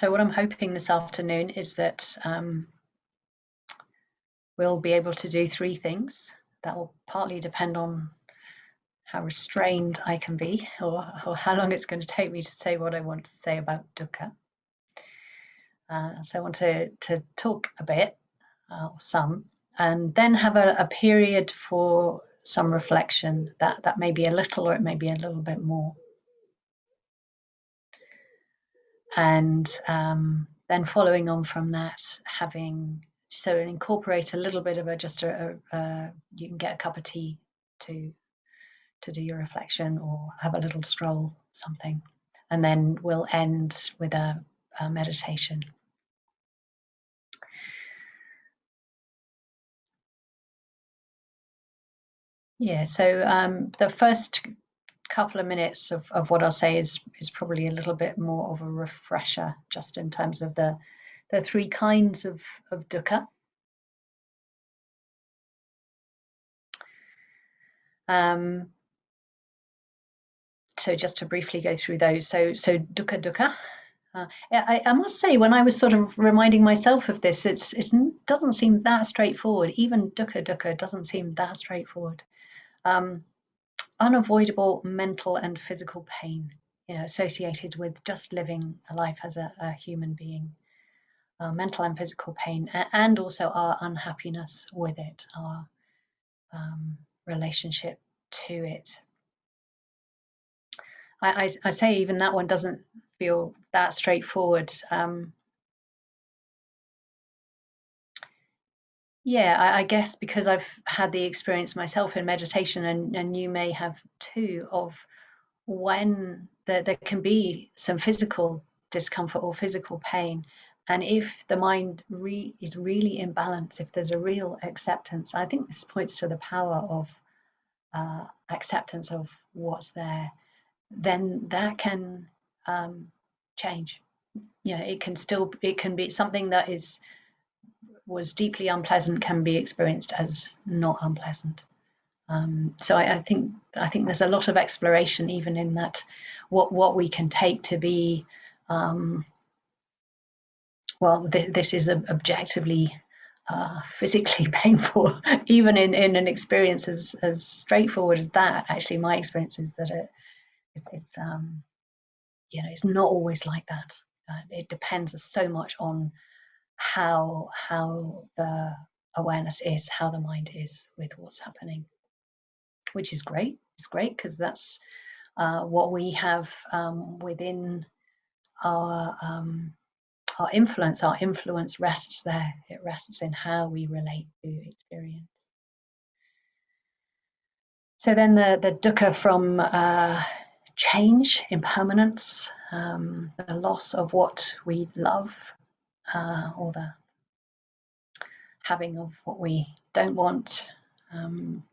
So what I'm hoping this afternoon is that we'll be able to do 3 things. That will partly depend on how restrained I can be, or how long it's going to take me to say what I want to say about dukkha. So I want to talk a bit, some, and then have a period for some reflection that may be a little, or it may be a little bit more. And then following on from that, incorporate a little bit of you can get a cup of tea to do your reflection, or have a little stroll, something. And then we'll end with a meditation. Yeah, so the first couple of minutes of what I'll say is probably a little bit more of a refresher, just in terms of the 3 kinds of dukkha. So just to briefly go through those. So dukkha. I must say, when I was sort of reminding myself of this, it doesn't seem that straightforward. Even dukkha doesn't seem that straightforward. Unavoidable mental and physical pain, associated with just living a life as a human being. Mental and physical pain, and also our unhappiness with it, our relationship to it. I say even that one doesn't feel that straightforward. Yeah, I guess because I've had the experience myself in meditation, and you may have too, of when there can be some physical discomfort or physical pain. And if the mind is really in balance, if there's a real acceptance, I think this points to the power of acceptance of what's there, then that can change. It can be something that was deeply unpleasant, can be experienced as not unpleasant. So I think there's a lot of exploration even in that, what we can take to be, this is objectively physically painful, even in an experience as straightforward as that. Actually, my experience is that it's not always like that. It depends so much on how the awareness is, how the mind is with what's happening, which is great. It's great because that's what we have within our influence. Our influence rests there. It rests in how we relate to experience. So then the dukkha from change, impermanence, the loss of what we love, or the having of what we don't want. And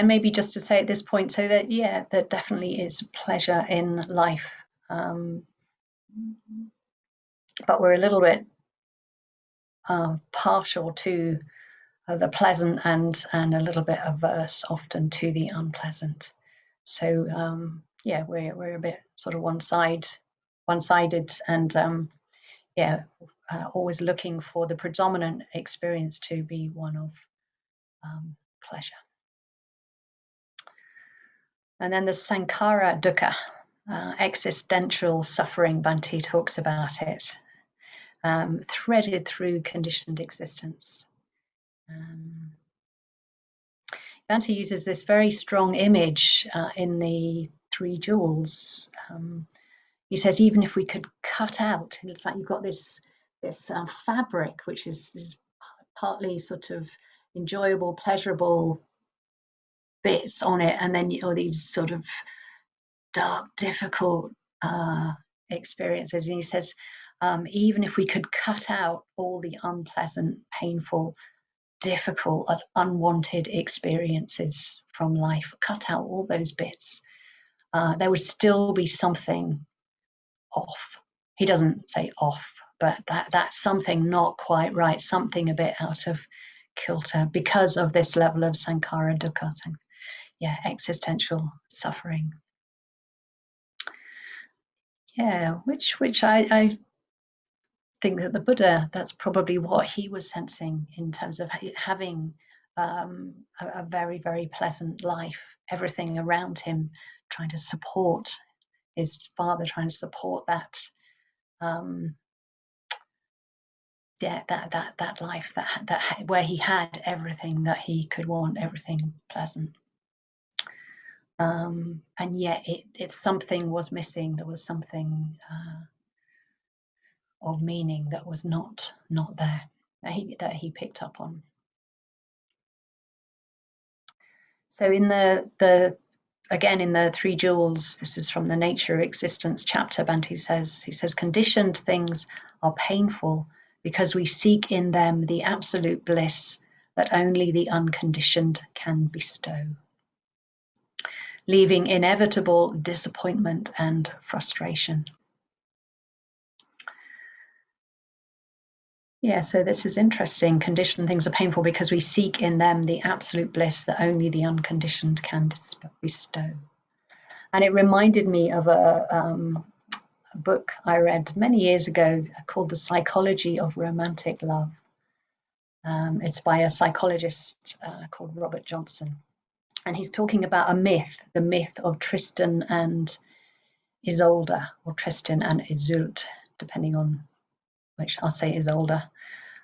maybe just to say at this point, so that, there definitely is pleasure in life. But we're a little bit partial to the pleasant, and a little bit averse often to the unpleasant. So we're a bit sort of one-sided, and always looking for the predominant experience to be one of pleasure. And then the sankhara dukkha, existential suffering. Bhante talks about it, threaded through conditioned existence. Bhante uses this very strong image in the 3 jewels. He says, even if we could cut out, it's like you've got this fabric, which is partly sort of enjoyable, pleasurable bits on it, and then these sort of dark, difficult experiences. And he says, even if we could cut out all the unpleasant, painful, difficult, unwanted experiences from life, cut out all those bits, there would still be something off. He doesn't say off, but that's something not quite right, something a bit out of kilter, because of this level of sankhara dukkha, existential suffering. Yeah, which I think that the Buddha, that's probably what he was sensing in terms of having a very, very pleasant life, everything around him trying to support his father, trying to support that, yeah, that life, that where he had everything that he could want, everything pleasant. And yet it something was missing. There was something of meaning that was not there, that he picked up on. So in the again in the Three Jewels, this is from the Nature of Existence chapter, Bhante says, he says, conditioned things are painful because we seek in them the absolute bliss that only the unconditioned can bestow, leaving inevitable disappointment and frustration. Yeah, so this is interesting. Conditioned things are painful because we seek in them the absolute bliss that only the unconditioned can bestow. And it reminded me of a book I read many years ago called The Psychology of Romantic Love. It's by a psychologist called Robert Johnson. And he's talking about a myth, the myth of Tristan and Isolde, or Tristan and Iseult, depending on which. I'll say Isolde.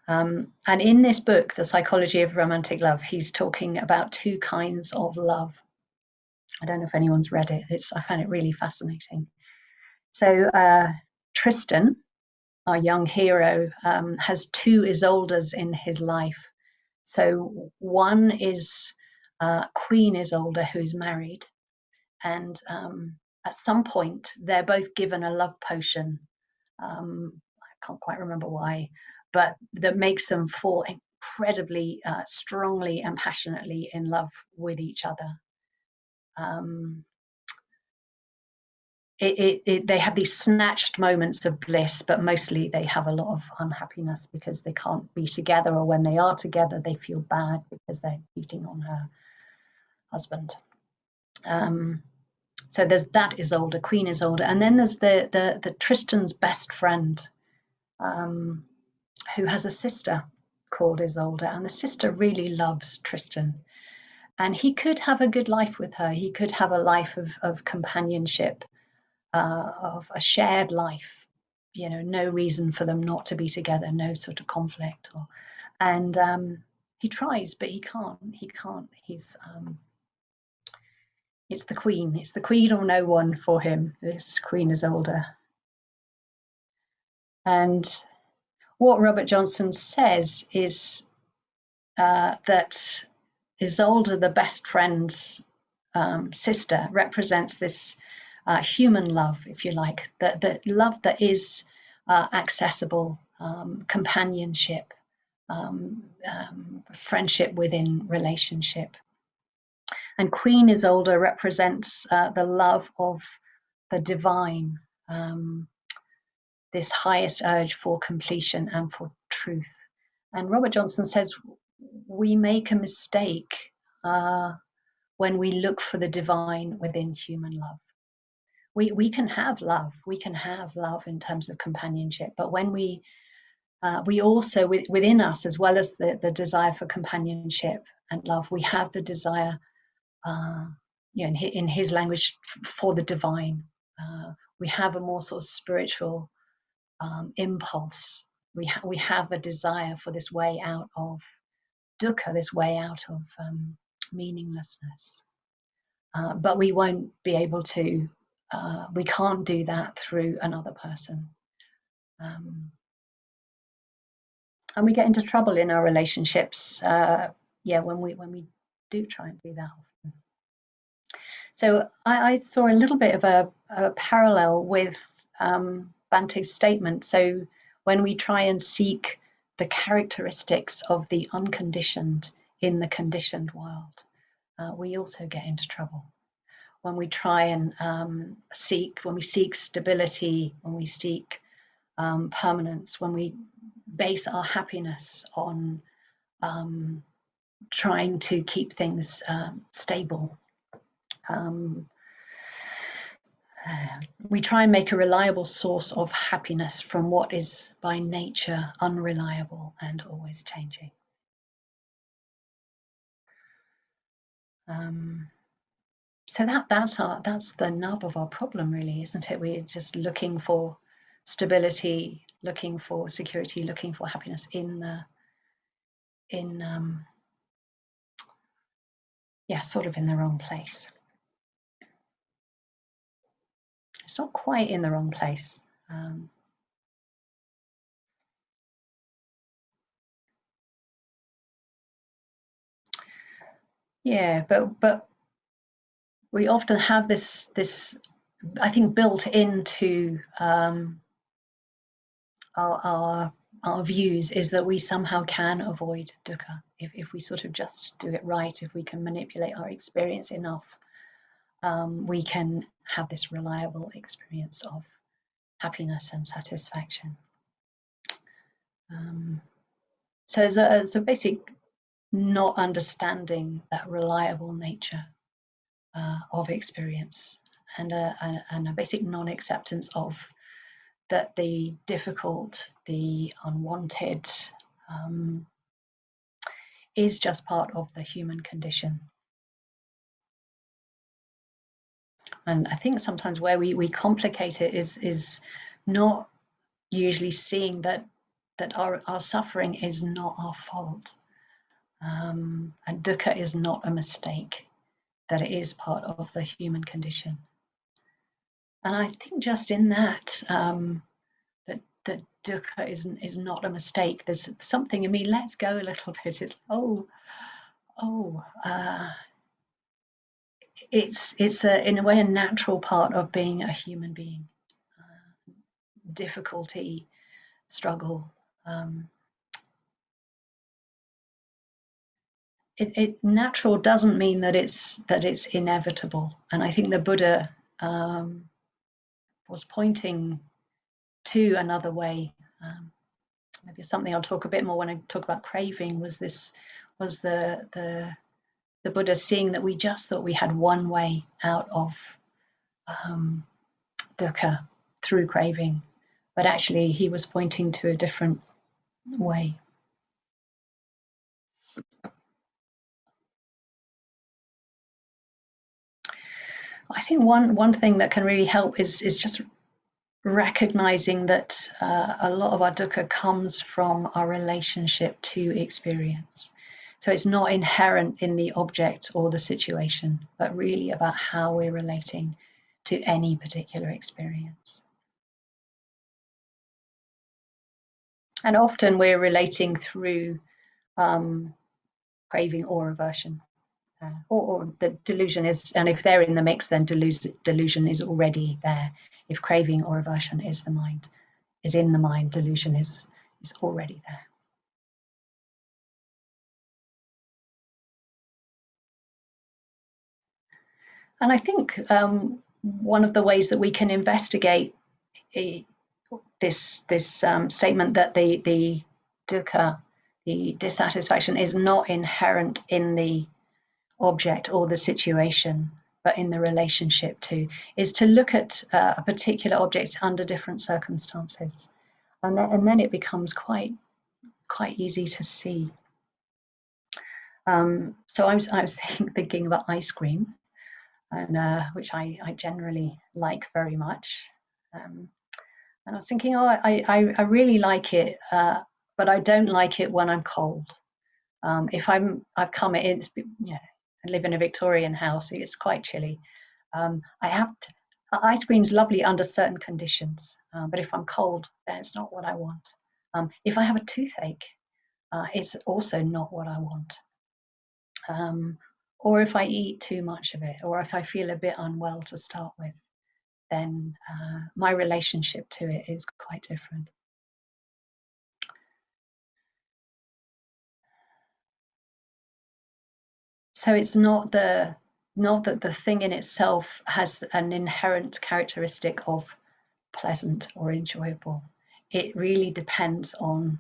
And in this book, The Psychology of Romantic Love, he's talking about two kinds of love. I don't know if anyone's read it. I found it really fascinating. So Tristan, our young hero, has two Isoldes in his life. So one is Queen Isolde, who's married, and at some point they're both given a love potion. I can't quite remember why, but that makes them fall incredibly strongly and passionately in love with each other. They have these snatched moments of bliss, but mostly they have a lot of unhappiness because they can't be together, or when they are together, they feel bad because they're cheating on her husband. So there's that Isolde, Queen Isolde, and then there's the Tristan's best friend, who has a sister called Isolde, and the sister really loves Tristan. And he could have a good life with her. He could have a life of companionship, of a shared life. You know, no reason for them not to be together, no sort of conflict. And he tries, but he can't. He can't. It's the queen. It's the queen or no one for him. This Queen Isolde. And what Robert Johnson says is that Isolde, the best friend's sister, represents this human love, if you like, the love that is accessible, companionship, friendship within relationship. And Queen Isolde represents the love of the divine, this highest urge for completion and for truth. And Robert Johnson says we make a mistake when we look for the divine within human love. We can have love. We can have love in terms of companionship, but when we also within us, as well as the desire for companionship and love, we have the desire, in his language, for the divine. We have a more sort of spiritual impulse. We have a desire for this way out of dukkha, this way out of meaninglessness. But we won't be able to, we can't do that through another person. And we get into trouble in our relationships, when we do try and do that often. So I saw a little bit of a parallel with Bhante's statement. So when we try and seek the characteristics of the unconditioned in the conditioned world, we also get into trouble. When we try and when we seek stability, when we seek permanence, when we base our happiness on trying to keep things stable, we try and make a reliable source of happiness from what is by nature unreliable and always changing. So that's the nub of our problem, really, isn't it? We're just looking for stability, looking for security, looking for happiness sort of in the wrong place. It's not quite in the wrong place. Yeah, but we often have this I think built into our views is that we somehow can avoid dukkha if we sort of just do it right, if we can manipulate our experience enough, we can have this reliable experience of happiness and satisfaction. So there's a basic not understanding that reliable nature of experience, and a basic non-acceptance of that the difficult, the unwanted, is just part of the human condition. And I think sometimes where we complicate it is not usually seeing that our suffering is not our fault, and dukkha is not a mistake, that it is part of the human condition. And I think just in that, that dukkha is not a mistake. There's something in me lets go a little bit. It's it's in a way a natural part of being a human being. Difficulty, struggle. It natural doesn't mean that it's inevitable. And I think the Buddha was pointing to another way. Maybe something I'll talk a bit more when I talk about craving. Was the Buddha seeing that we just thought we had one way out of dukkha, through craving, but actually he was pointing to a different way. I think one thing that can really help is just recognizing that a lot of our dukkha comes from our relationship to experience. So it's not inherent in the object or the situation, but really about how we're relating to any particular experience. And often we're relating through craving or aversion. Or the delusion is, and if they're in the mix, then delusion is already there. If craving or aversion is in the mind, delusion is already there. And I think one of the ways that we can investigate this statement that the dukkha, the dissatisfaction, is not inherent in the object or the situation, but in the relationship to, is to look at a particular object under different circumstances, and then it becomes quite easy to see. So I was thinking about ice cream, and which I generally like very much. And I was thinking, I really like it, but I don't like it when I'm cold. If I've come, it's I live in a Victorian house. It's quite chilly. Ice cream's lovely under certain conditions, but if I'm cold, then it's not what I want. If I have a toothache, it's also not what I want. Or if I eat too much of it, or if I feel a bit unwell to start with, then my relationship to it is quite different. So it's not that the thing in itself has an inherent characteristic of pleasant or enjoyable. It really depends on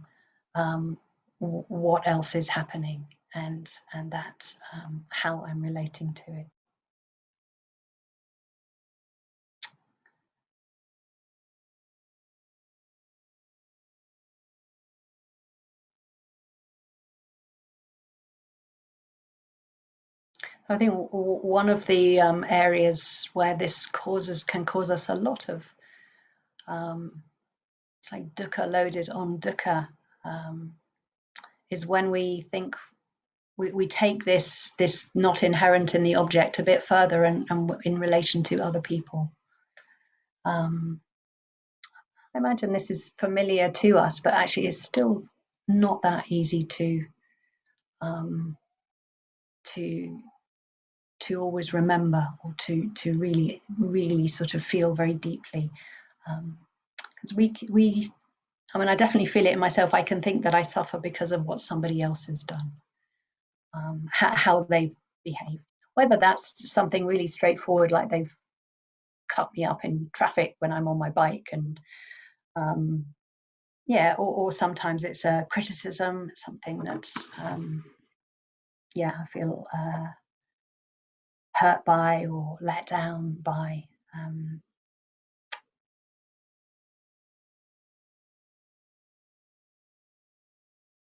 what else is happening and that how I'm relating to it. I think one of the areas where this can cause us a lot of it's like dukkha loaded on dukkha, is when we think we take this not inherent in the object a bit further and in relation to other people. I imagine this is familiar to us, but actually it's still not that easy to always remember, or to really sort of feel very deeply, because I mean, I definitely feel it in myself. I can think that I suffer because of what somebody else has done, how they've behaved, whether that's something really straightforward like they've cut me up in traffic when I'm on my bike, and yeah, or sometimes it's a criticism, something that's yeah, I feel hurt by or let down by.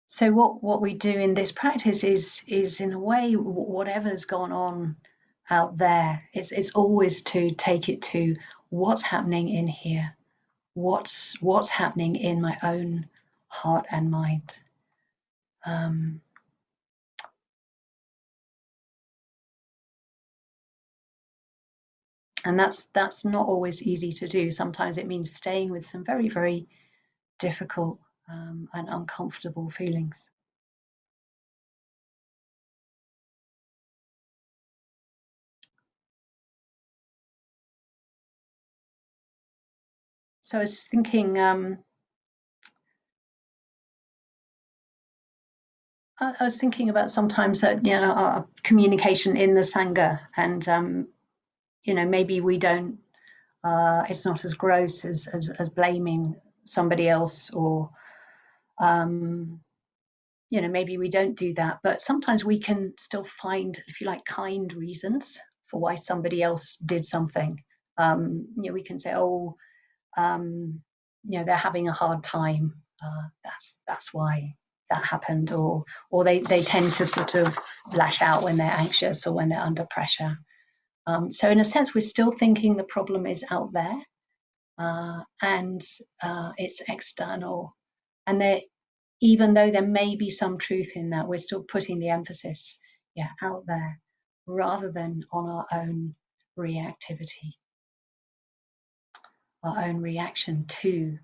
So what we do in this practice is in a way, whatever's gone on out there, it's always to take it to what's happening in here, what's happening in my own heart and mind. And that's not always easy to do. Sometimes it means staying with some very, very difficult and uncomfortable feelings. So I was thinking, about sometimes that, you know, our communication in the Sangha, and you know, maybe we don't. It's not as gross as blaming somebody else, or you know, maybe we don't do that, but sometimes we can still find, if you like, kind reasons for why somebody else did something. You know, we can say, oh, you know, they're having a hard time. That's why that happened, or they tend to sort of lash out when they're anxious or when they're under pressure. So in a sense, we're still thinking the problem is out there, and it's external, and even though there may be some truth in that, we're still putting the emphasis, yeah, out there, rather than on our own reactivity, our own reaction to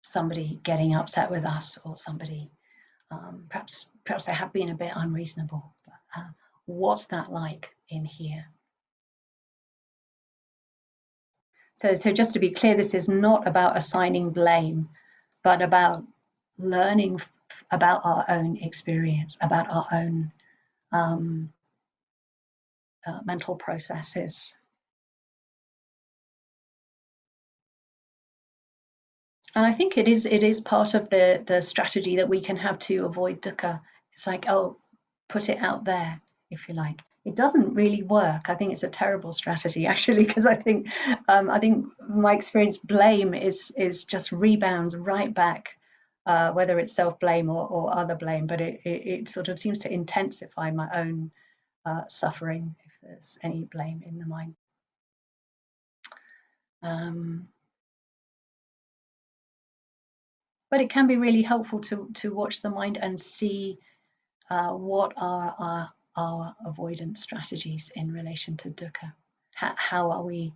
somebody getting upset with us, or somebody perhaps they have been a bit unreasonable. But, what's that like in here? So just to be clear, this is not about assigning blame, but about learning about our own experience, about our own mental processes. And I think it is part of the strategy that we can have to avoid dukkha. It's like, oh, put it out there, if you like. It doesn't really work. I think it's a terrible strategy, actually, because I think my experience, blame is just rebounds right back, whether it's self-blame or other blame, but it sort of seems to intensify my own suffering if there's any blame in the mind. But it can be really helpful to watch the mind and see what are our avoidance strategies in relation to dukkha. How are we?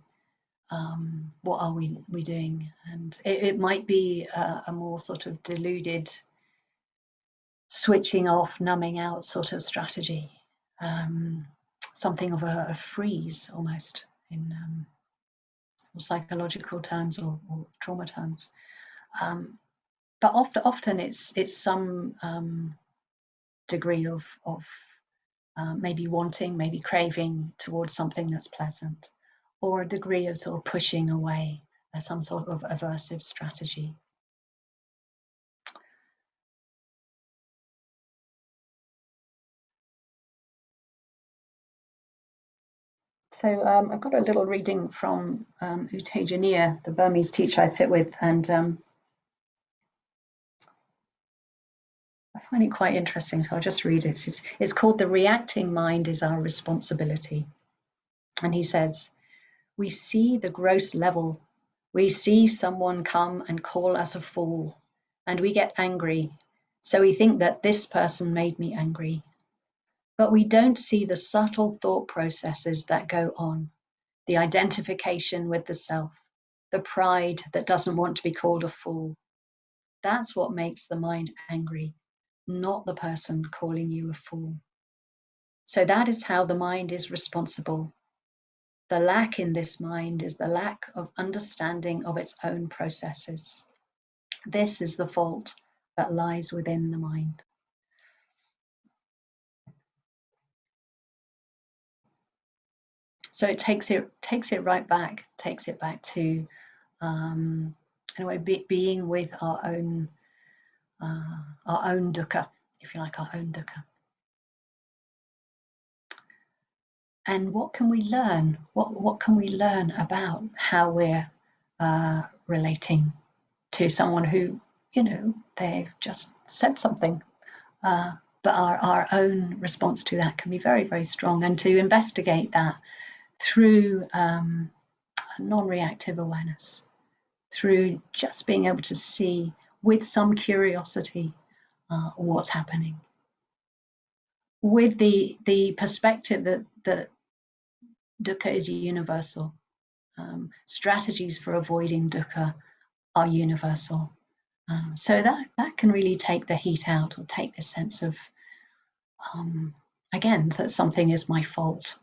What are we doing? And it might be a more sort of deluded, switching off, numbing out sort of strategy, something of a freeze almost in psychological terms or trauma terms. But often it's some degree of maybe wanting, maybe craving towards something that's pleasant, or a degree of sort of pushing away, some sort of aversive strategy. So I've got a little reading from U Tejaniya, the Burmese teacher I sit with, and find it quite interesting, so I'll just read it. It's called "The Reacting Mind is Our Responsibility." And he says, "We see the gross level. We see someone come and call us a fool, and we get angry. So we think that this person made me angry. But we don't see the subtle thought processes that go on, the identification with the self, the pride that doesn't want to be called a fool. That's what makes the mind angry, not the person calling you a fool. So that is how the mind is responsible. The lack in this mind is the lack of understanding of its own processes. This is the fault that lies within the mind." So it takes it right back, takes it back to in a way being with our own dukkha, if you like, our own dukkha. And what can we learn? What can we learn about how we're relating to someone who, they've just said something, but our own response to that can be very, very strong. And to investigate that through non-reactive awareness, through just being able to see with some curiosity what's happening, with the perspective that dukkha is universal. Strategies for avoiding dukkha are universal. So that can really take the heat out, or take the sense of, again, that something is my fault.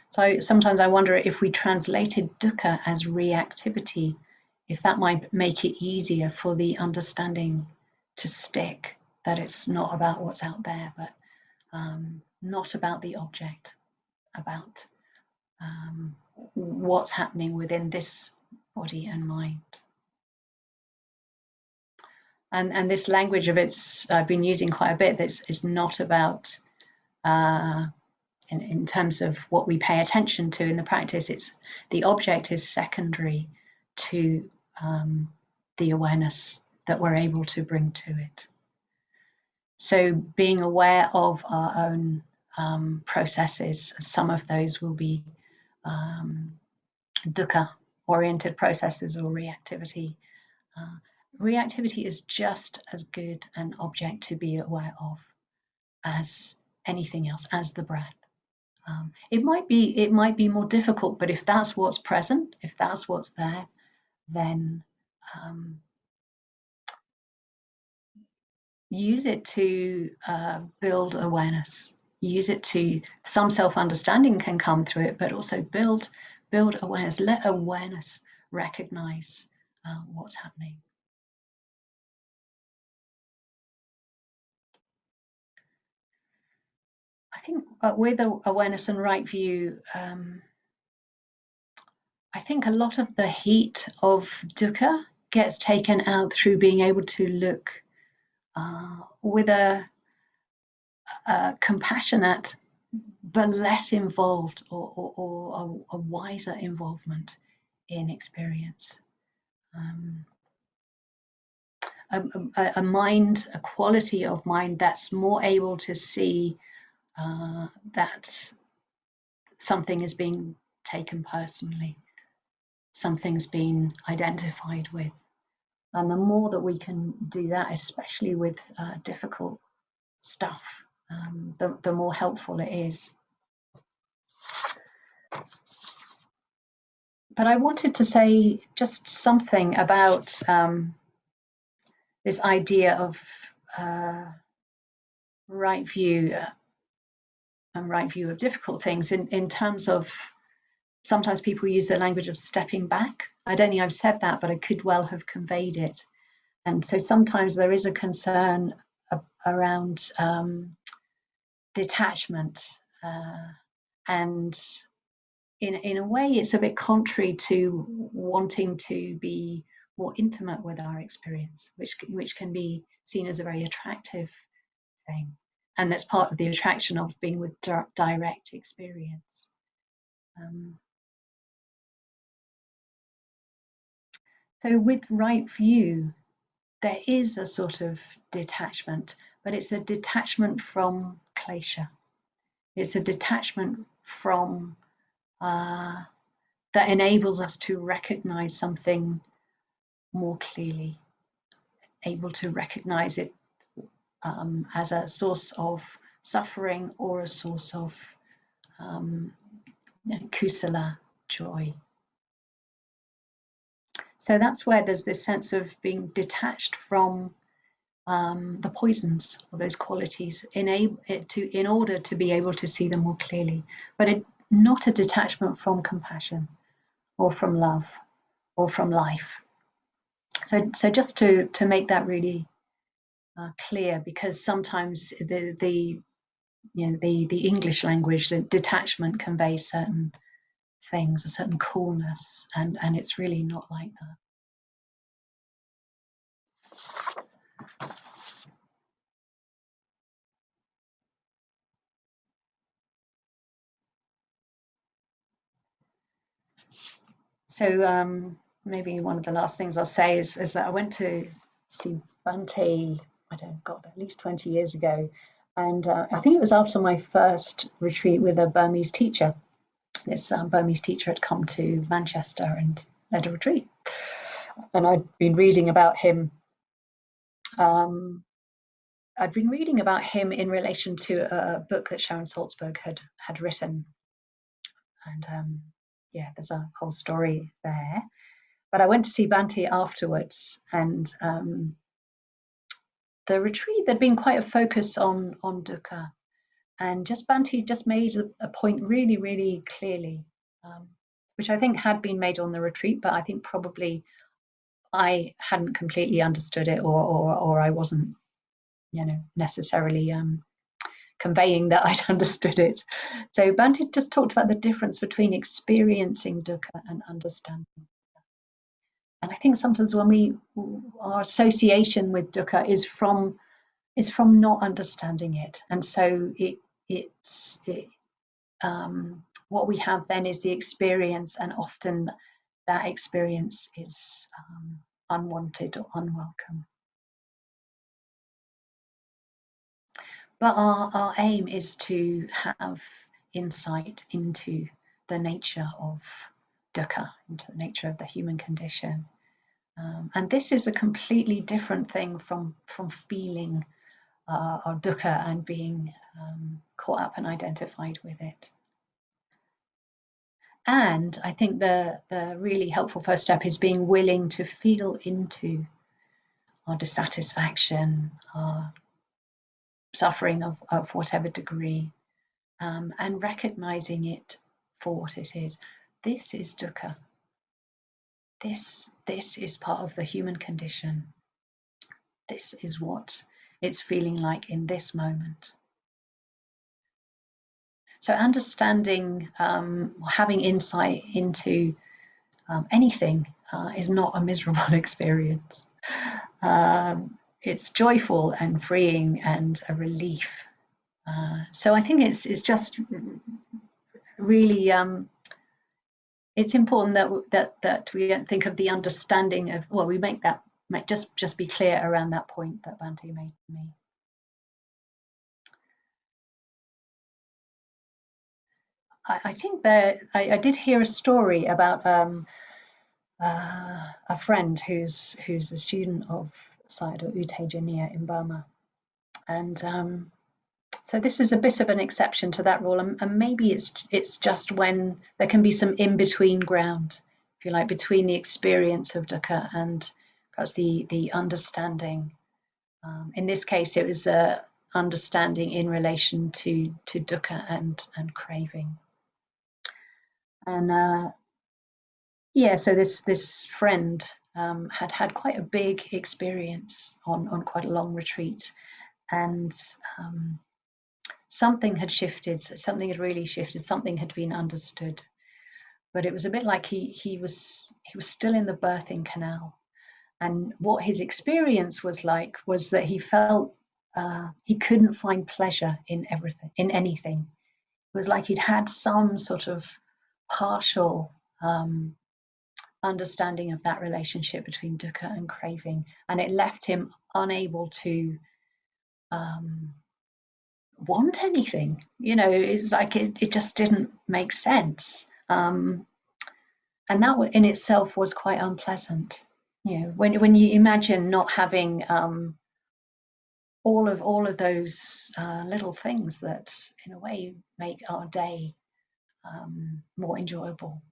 So sometimes I wonder if we translated dukkha as reactivity, if that might make it easier for the understanding to stick, that it's not about what's out there, but not about the object, about what's happening within this body and mind. And this language of it's I've been using quite a bit. This is not about in terms of what we pay attention to in the practice. It's the object is secondary to the awareness that we're able to bring to it. So being aware of our own processes, some of those will be dukkha-oriented processes or reactivity. Reactivity is just as good an object to be aware of as anything else, as the breath. It might be more difficult, but if that's what's present, if that's what's there, then use it to build awareness. Use it to, some self-understanding can come through it, but also build awareness. Let awareness recognize what's happening. I think with awareness and right view, I think a lot of the heat of dukkha gets taken out through being able to look with a compassionate but less involved or a wiser involvement in experience. A mind, a quality of mind that's more able to see that something is being taken personally, something's been identified with. And the more that we can do that, especially with difficult stuff, the more helpful it is. But I wanted to say just something about this idea of right view and right view of difficult things in terms of, sometimes people use the language of stepping back. I don't think I've said that, but I could well have conveyed it. And so sometimes there is a concern around detachment, and in a way it's a bit contrary to wanting to be more intimate with our experience, which can be seen as a very attractive thing, and that's part of the attraction of being with direct experience. So with right view, there is a sort of detachment, but it's a detachment from klesha. It's a detachment from that enables us to recognize something more clearly, able to recognize it as a source of suffering or a source of kusala, joy. So that's where there's this sense of being detached from the poisons or those qualities in order to be able to see them more clearly, but not a detachment from compassion or from love or from life. So just to make that really clear, because sometimes the English language, the detachment conveys certain things, a certain coolness, and it's really not like that. So maybe one of the last things I'll say is that I went to see Bhante, at least 20 years ago. And I think it was after my first retreat with a Burmese teacher. This Burmese teacher had come to Manchester and led a retreat. And I'd been reading about him. I'd been reading about him in relation to a book that Sharon Salzberg had written. And there's a whole story there. But I went to see Bhante afterwards, and the retreat, there'd been quite a focus on dukkha, and Bhante just made a point really, really clearly, which I think had been made on the retreat, but I think probably I hadn't completely understood it, or I wasn't, necessarily conveying that I'd understood it. So Bhante just talked about the difference between experiencing dukkha and understanding. And I think sometimes when our association with dukkha is from not understanding it, and so what we have then is the experience, and often that experience is unwanted or unwelcome. But our aim is to have insight into the nature of dukkha, into the nature of the human condition. And this is a completely different thing from feeling our dukkha and being caught up and identified with it. And I think the really helpful first step is being willing to feel into our dissatisfaction, our suffering of whatever degree, and recognizing it for what it is. This is dukkha. This is part of the human condition. This is what it's feeling like in this moment. So understanding, having insight into anything is not a miserable experience. It's joyful and freeing and a relief. So I think it's just really it's important that we don't think of the understanding of, well, we make just be clear around that point that Bhante made to me. I think that I did hear a story about a friend who's a student of Sayadaw U Tejaniya in Burma, and so this is a bit of an exception to that rule, and maybe it's just when there can be some in-between ground, if you like, between the experience of dukkha and perhaps the understanding. In this case, it was a understanding in relation to dukkha and craving. And so this friend had quite a big experience on quite a long retreat, and something had shifted. Something had really shifted. Something had been understood, but it was a bit like he was still in the birthing canal, and what his experience was like was that he felt he couldn't find pleasure in anything. It was like he'd had some sort of partial understanding of that relationship between dukkha and craving, and it left him unable to want anything. It's like it just didn't make sense, and that in itself was quite unpleasant. When you imagine not having all of those little things that in a way make our day more enjoyable.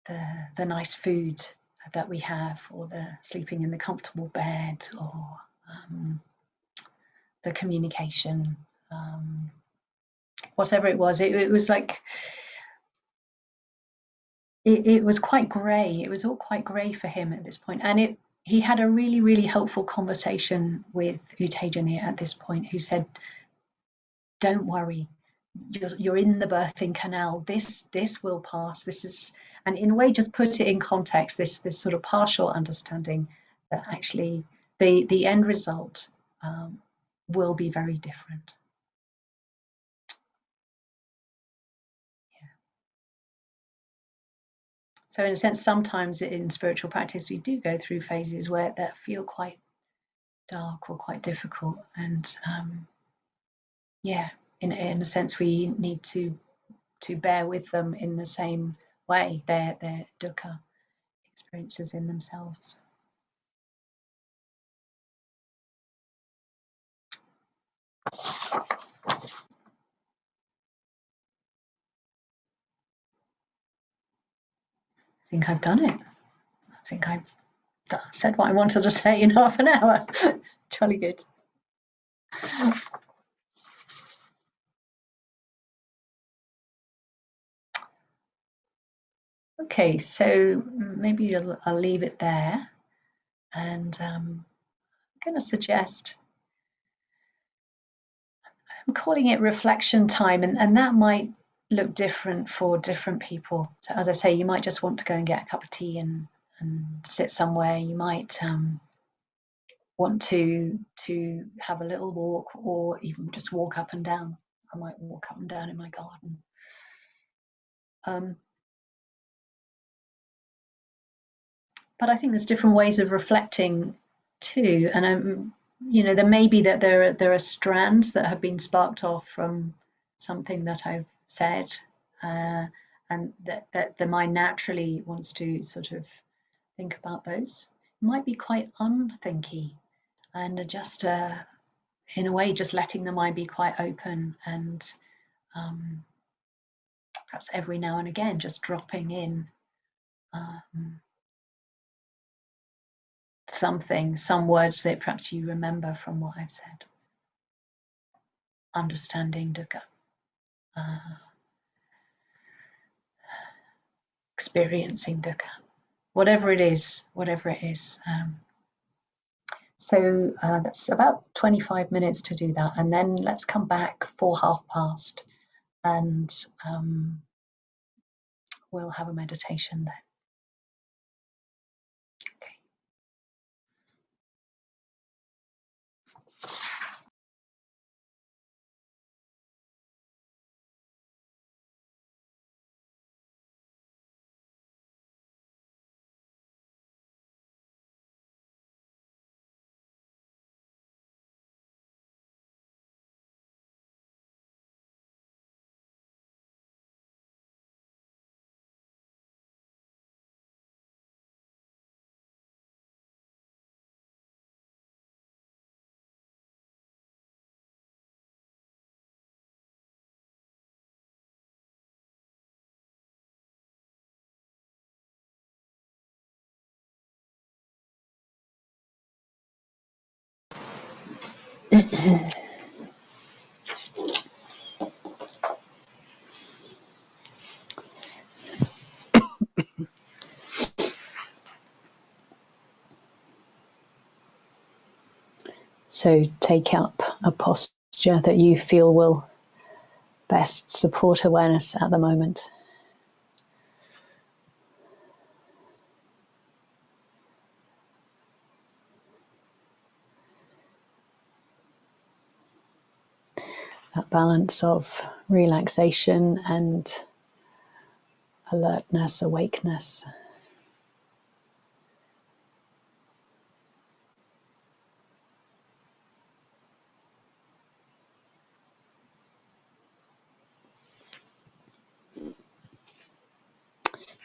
The nice food that we have, or the sleeping in the comfortable bed, or the communication, whatever it was. It was like it was quite grey. It was all quite grey for him at this point, and he had a really, really helpful conversation with Utejani at this point, who said, "Don't worry, you're in the birthing canal. This will pass. This is," and in a way, just put it in context. This sort of partial understanding that actually the end result will be very different. So in a sense, sometimes in spiritual practice, we do go through phases that feel quite dark or quite difficult, and in a sense, we need to bear with them in the same way. They're dukkha experiences in themselves. I think I've done it. I think I've said what I wanted to say in half an hour. Jolly good. Okay, so maybe I'll leave it there, and I'm going to suggest, I'm calling it reflection time, and that might look different for different people. So as I say, you might just want to go and get a cup of tea and sit somewhere. You might want to have a little walk, or even just walk up and down. I might walk up and down in my garden. But I think there's different ways of reflecting too, and there may be that there are strands that have been sparked off from something that I've said, and that the mind naturally wants to sort of think about those. It might be quite unthinky, and just in a way, just letting the mind be quite open, and perhaps every now and again, just dropping in some words that perhaps you remember from what I've said. Understanding dukkha, experiencing dukkha, whatever it is. So that's about 25 minutes to do that, and then let's come back for past, and we'll have a meditation then. Okay. So take up a posture that you feel will best support awareness at the moment. That balance of relaxation and alertness, awakeness.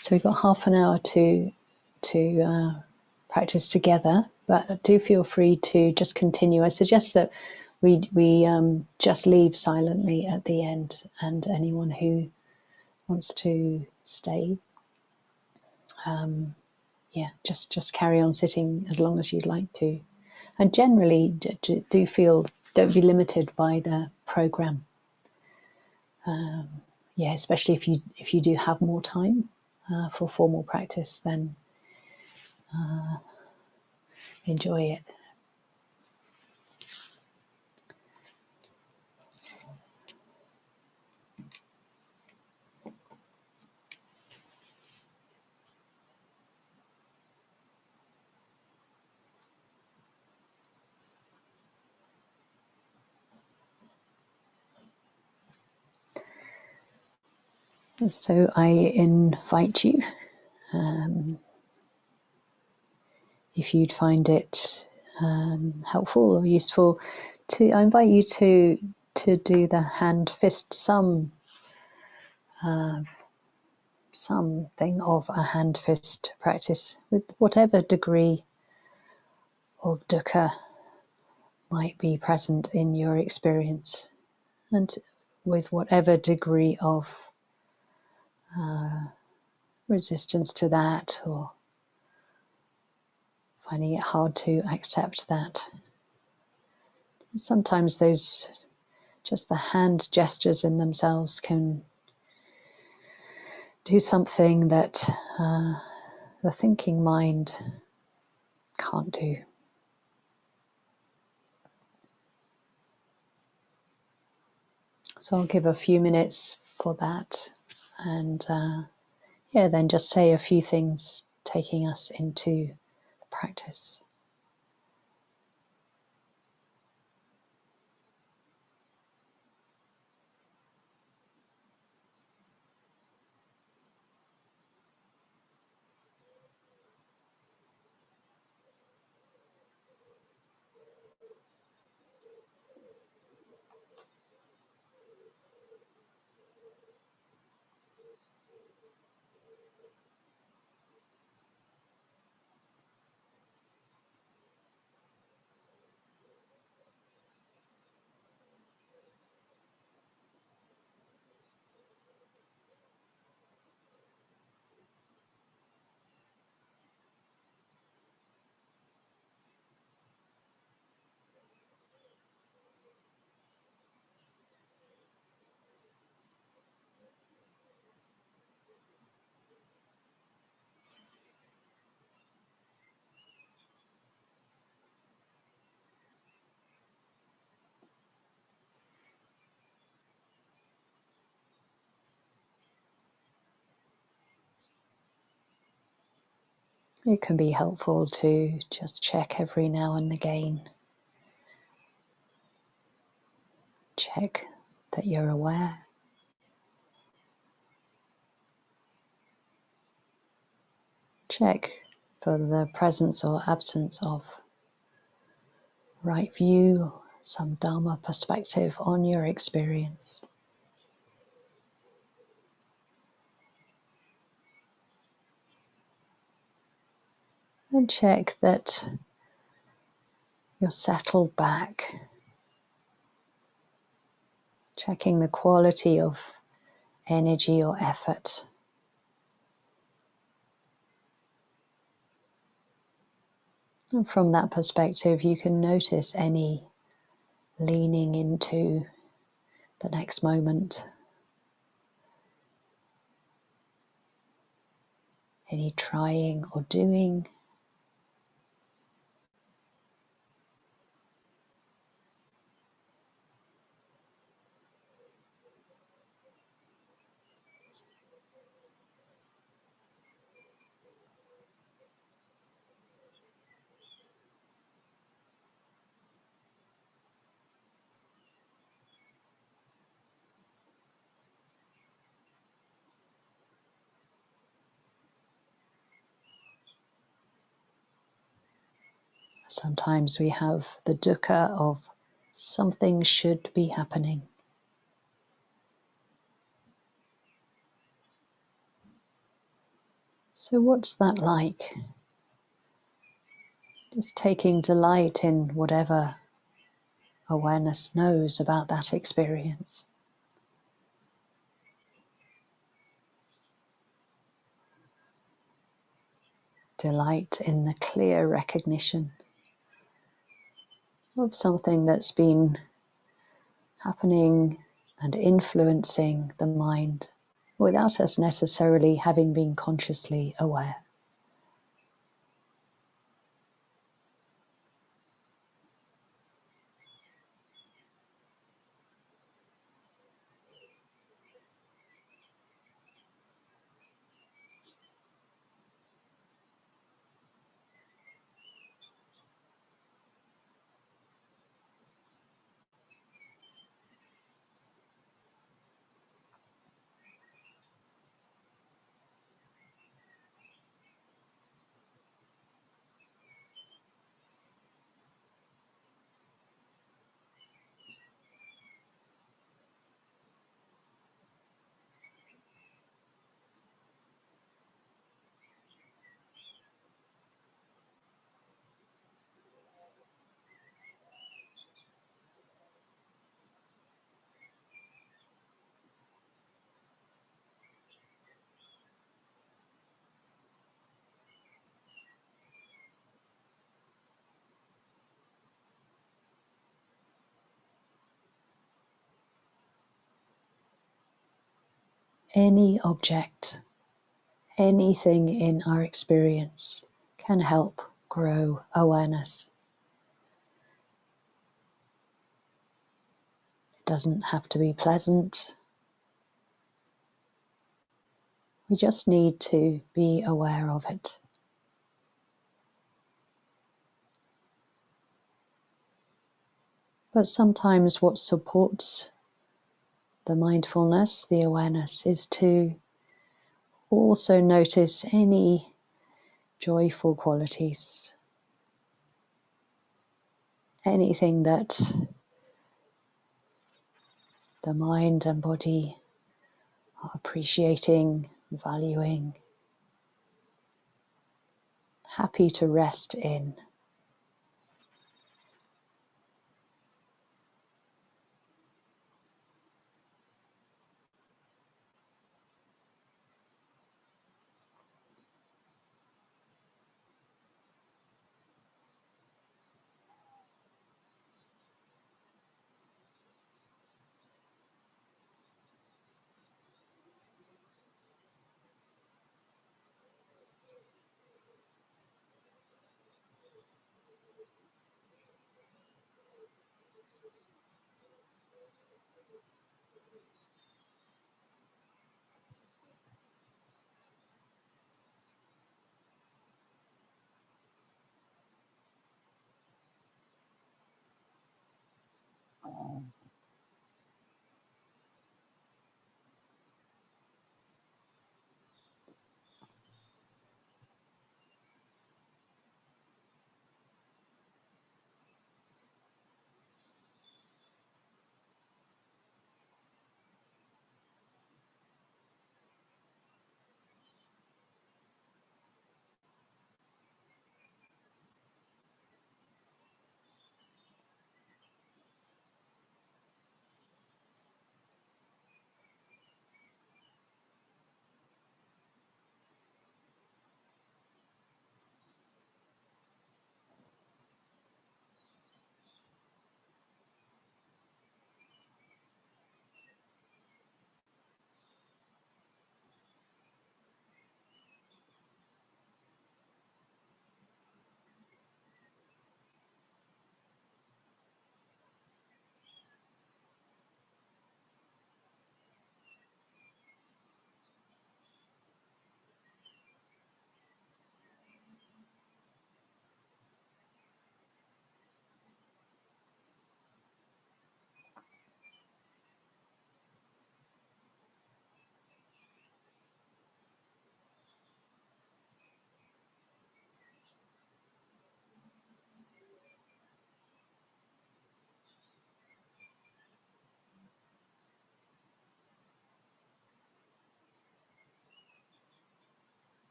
So we've got half an hour to practice together, but do feel free to just continue. I suggest that we just leave silently at the end, and anyone who wants to stay, just carry on sitting as long as you'd like to. And generally, do feel, don't be limited by the program. Especially if you do have more time for formal practice, then enjoy it. So I invite you, if you'd find it helpful or useful, I invite you to do the hand fist something of a hand fist practice with whatever degree of dukkha might be present in your experience, and with whatever degree of resistance to that, or finding it hard to accept that. Sometimes just the hand gestures in themselves can do something that the thinking mind can't do. So I'll give a few minutes for that, and then just say a few things taking us into practice. It can be helpful to just check every now and again. Check that you're aware. Check for the presence or absence of right view, some Dharma perspective on your experience. And check that you're settled back. Checking the quality of energy or effort. And from that perspective, you can notice any leaning into the next moment, any trying or doing. Sometimes we have the dukkha of something should be happening. So what's that like? Just taking delight in whatever awareness knows about that experience. Delight in the clear recognition of something that's been happening and influencing the mind without us necessarily having been consciously aware. Any object, anything in our experience can help grow awareness. It doesn't have to be pleasant. We just need to be aware of it. But sometimes what supports the mindfulness, the awareness, is to also notice any joyful qualities, anything that the mind and body are appreciating, valuing, happy to rest in.